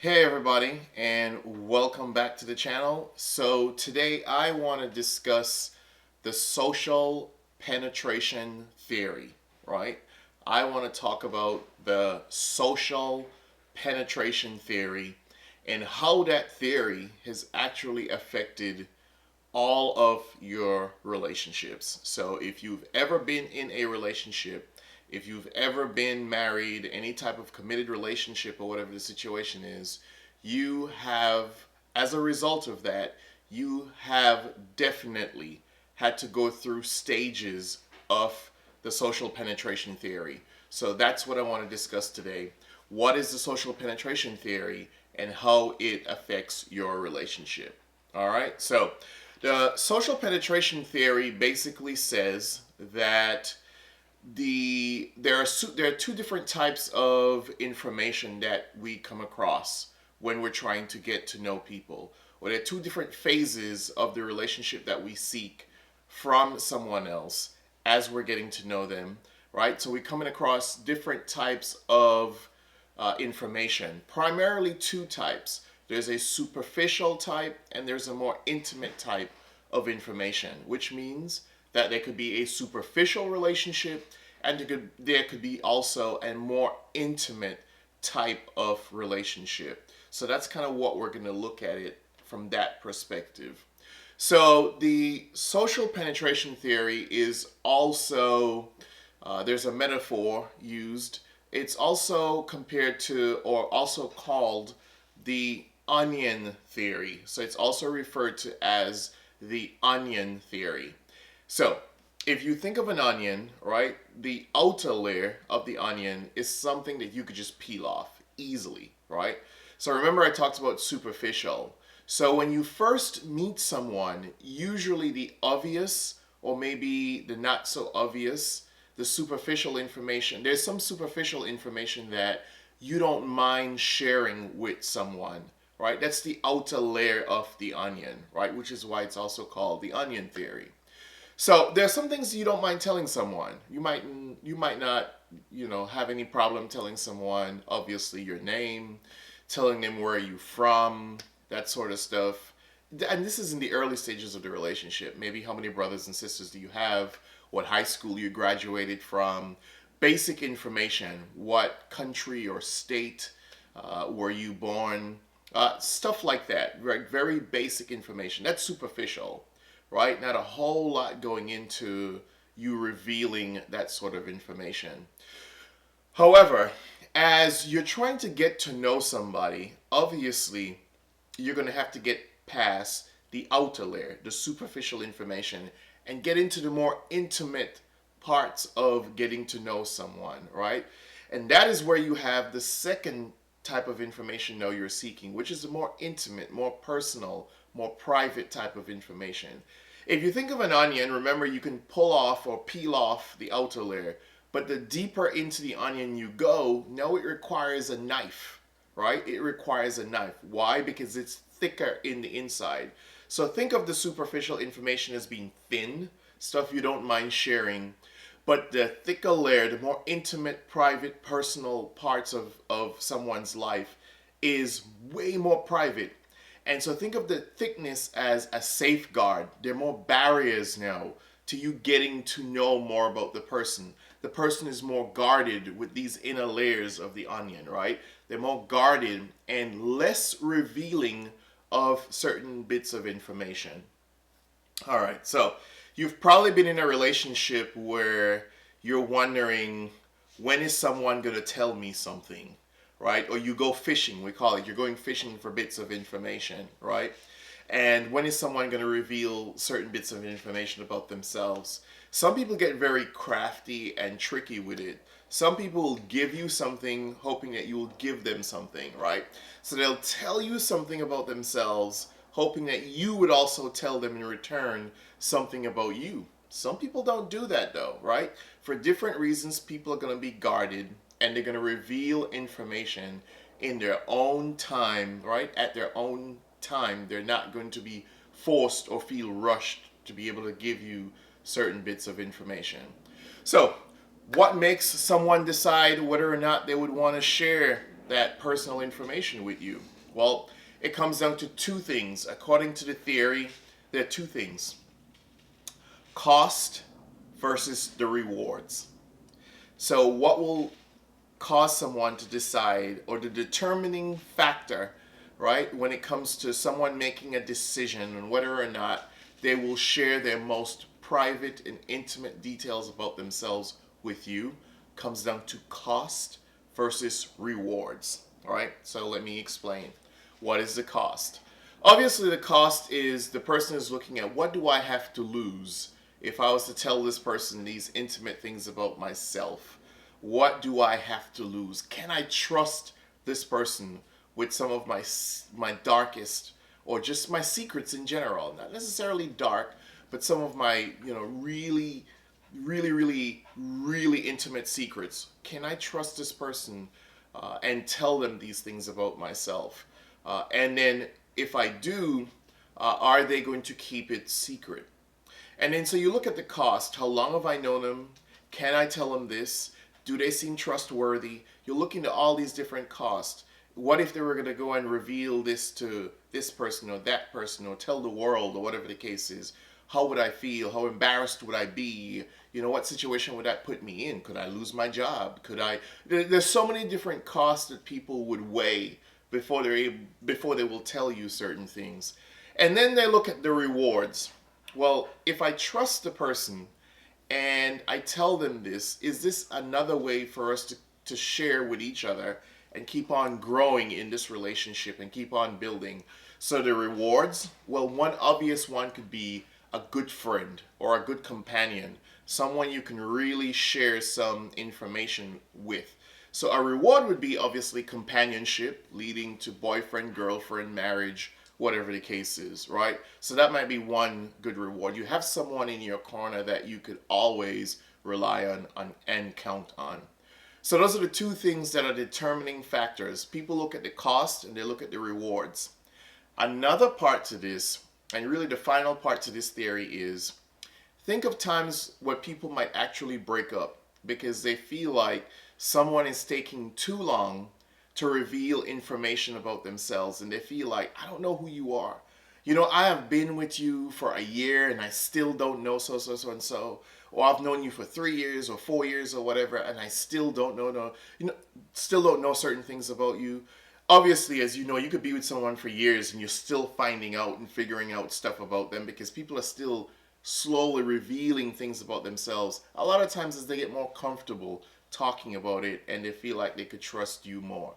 Hey everybody, and welcome back to the channel. So today I want to discuss the social penetration theory, right? I want to talk about the social penetration theory and how that theory has actually affected all of your relationships. So if you've ever been in a relationship, if you've ever been married, any type of committed relationship or whatever the situation is, you have, as a result of that, you have definitely had to go through stages of the social penetration theory. So that's what I want to discuss today. What is the social penetration theory and how it affects your relationship? All right. So the social penetration theory basically says that there are two different types of information that we come across when we're trying to get to know people. Or there are two different phases of the relationship that we seek from someone else as we're getting to know them, right? So we're coming across different types of information, primarily two types. There's a superficial type and there's a more intimate type of information, which means that there could be a superficial relationship and there could be also a more intimate type of relationship. So that's kind of what we're going to look at it from that perspective. So the social penetration theory is also there's a metaphor used. It's also compared to or also called the onion theory. So it's also referred to as the onion theory. So if you think of an onion, right, the outer layer of the onion is something that you could just peel off easily, right? So remember I talked about superficial. So when you first meet someone, usually the obvious or maybe the not so obvious, the superficial information, there's some superficial information that you don't mind sharing with someone, right? That's the outer layer of the onion, right? Which is why it's also called the onion theory. So there's some things you don't mind telling someone. You might not, have any problem telling someone obviously your name, telling them where you from, that sort of stuff. And this is in the early stages of the relationship. Maybe how many brothers and sisters do you have? What high school you graduated from? Basic information. What country or state were you born? Stuff like that. Right? Very basic information. That's superficial, right? Not a whole lot going into you revealing that sort of information. However, as you're trying to get to know somebody, obviously you're going to have to get past the outer layer, the superficial information, and get into the more intimate parts of getting to know someone, right? And that is where you have the second type of information now you're seeking, which is a more intimate, more personal, more private type of information. If you think of an onion, remember you can pull off or peel off the outer layer, but the deeper into the onion you go, now it requires a knife, right? It requires a knife. Why? Because it's thicker in the inside. So think of the superficial information as being thin, stuff you don't mind sharing, but the thicker layer, the more intimate, private, personal parts of someone's life is way more private. And so think of the thickness as a safeguard. There are more barriers now to you getting to know more about the person. The person is more guarded with these inner layers of the onion, right? They're more guarded and less revealing of certain bits of information. All right, so you've probably been in a relationship where you're wondering, when is someone going to tell me something, right? Or you go fishing, we call it, you're going fishing for bits of information, right? And when is someone going to reveal certain bits of information about themselves? Some people get very crafty and tricky with it. Some people will give you something hoping that you will give them something, right? So they'll tell you something about themselves hoping that you would also tell them in return something about you. Some people don't do that though, right? For different reasons, people are going to be guarded and they're going to reveal information in their own time, right? At their own time. They're not going to be forced or feel rushed to be able to give you certain bits of information. So, what makes someone decide whether or not they would want to share that personal information with you? Well, it comes down to two things. According to the theory, there are two things: cost versus the rewards. So, what will cause someone to decide, or the determining factor, right, when it comes to someone making a decision on whether or not they will share their most private and intimate details about themselves with you, comes down to cost versus rewards. All right, so let me explain. What is the cost? Obviously, the cost is the person is looking at, what do I have to lose if I was to tell this person these intimate things about myself? What do I have to lose? Can I trust this person with some of my darkest, or just my secrets in general? Not necessarily dark, but some of my, really, really, really, really intimate secrets. Can I trust this person and tell them these things about myself? And then if I do, are they going to keep it secret? And then so you look at the cost. How long have I known them? Can I tell them this? Do they seem trustworthy? You're looking at all these different costs. What if they were going to go and reveal this to this person or that person, or tell the world, or whatever the case is? How would I feel? How embarrassed would I be? What situation would that put me in? Could I lose my job? There's so many different costs that people would weigh before they will tell you certain things. And then they look at the rewards. Well, if I trust the person and I tell them this, is this another way for us to share with each other and keep on growing in this relationship and keep on building? So the rewards, well, one obvious one could be a good friend or a good companion, someone you can really share some information with. So a reward would be obviously companionship, leading to boyfriend, girlfriend, marriage, whatever the case is, right? So that might be one good reward. You have someone in your corner that you could always rely on and count on. So those are the two things that are determining factors. People look at the cost and they look at the rewards. Another part to this, and really the final part to this theory, is think of times where people might actually break up because they feel like someone is taking too long to reveal information about themselves, and they feel like, I don't know who you are. I have been with you for a year and I still don't know so and so, or I've known you for 3 years or 4 years or whatever, and I still don't know still don't know certain things about you. Obviously, as you know, you could be with someone for years and you're still finding out and figuring out stuff about them, because people are still slowly revealing things about themselves a lot of times as they get more comfortable talking about it and they feel like they could trust you more.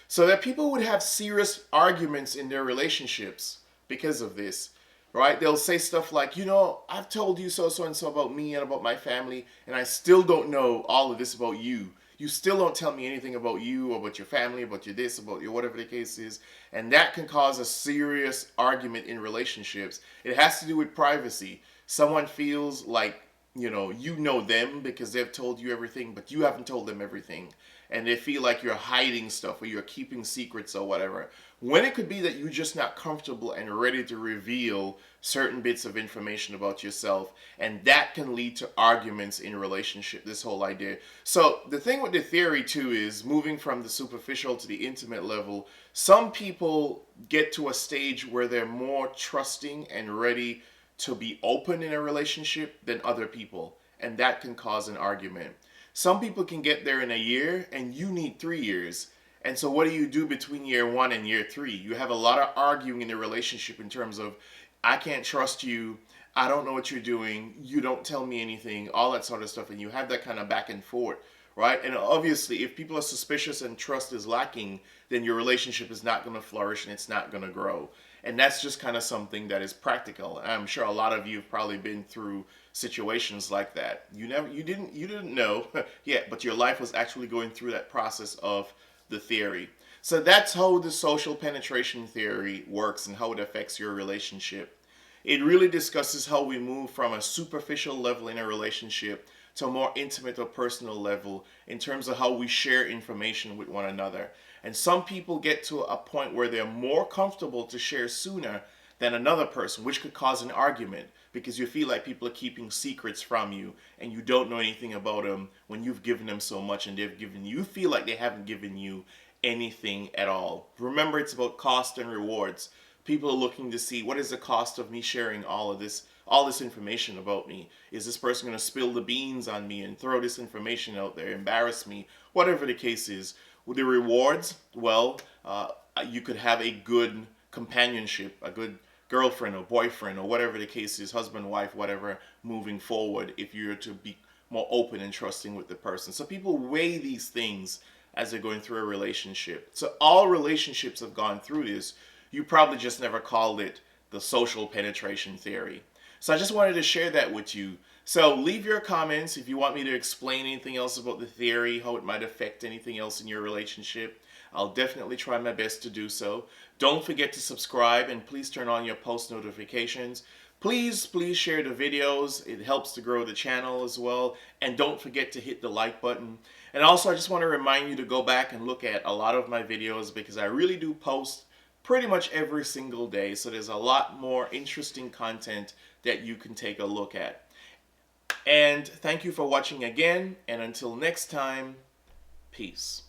So that people would have serious arguments in their relationships because of this, right? They'll say stuff like, I've told you so and so about me and about my family, and I still don't know all of this about you. You still don't tell me anything about you, or about your family, about your this, about your whatever the case is. And that can cause a serious argument in relationships. It has to do with privacy. Someone feels like, you know them because they've told you everything, but you haven't told them everything. And they feel like you're hiding stuff or you're keeping secrets or whatever. When it could be that you're just not comfortable and ready to reveal certain bits of information about yourself. And that can lead to arguments in a relationship, this whole idea. So the thing with the theory too is, moving from the superficial to the intimate level, some people get to a stage where they're more trusting and ready to be open in a relationship than other people. And that can cause an argument. Some people can get there in a year and you need 3 years. And so what do you do between year 1 and year 3? You have a lot of arguing in the relationship in terms of, I can't trust you, I don't know what you're doing, you don't tell me anything, all that sort of stuff. And you have that kind of back and forth, right? And obviously, if people are suspicious and trust is lacking, then your relationship is not going to flourish and it's not going to grow. And that's just kind of something that is practical. I'm sure a lot of you have probably been through situations like that. You didn't know yet, but your life was actually going through that process of the theory. So that's how the social penetration theory works and how it affects your relationship. It really discusses how we move from a superficial level in a relationship to a more intimate or personal level in terms of how we share information with one another. And some people get to a point where they're more comfortable to share sooner than another person, which could cause an argument because you feel like people are keeping secrets from you and you don't know anything about them when you've given them so much and they've given you feel like they haven't given you anything at all. Remember, it's about cost and rewards. People are looking to see, what is the cost of me sharing all this information about me? Is this person going to spill the beans on me and throw this information out there, embarrass me? Whatever the case is. With the rewards, well, you could have a good companionship, a good girlfriend or boyfriend or whatever the case is, husband, wife, whatever, moving forward, if you're to be more open and trusting with the person. So people weigh these things as they're going through a relationship. So all relationships have gone through this. You probably just never called it the social penetration theory. So I just wanted to share that with you. So leave your comments if you want me to explain anything else about the theory, how it might affect anything else in your relationship. I'll definitely try my best to do so. Don't forget to subscribe and please turn on your post notifications. Please share the videos. It helps to grow the channel as well. And don't forget to hit the like button. And also, I just want to remind you to go back and look at a lot of my videos because I really do post pretty much every single day. So there's a lot more interesting content that you can take a look at. And thank you for watching again. And until next time, peace.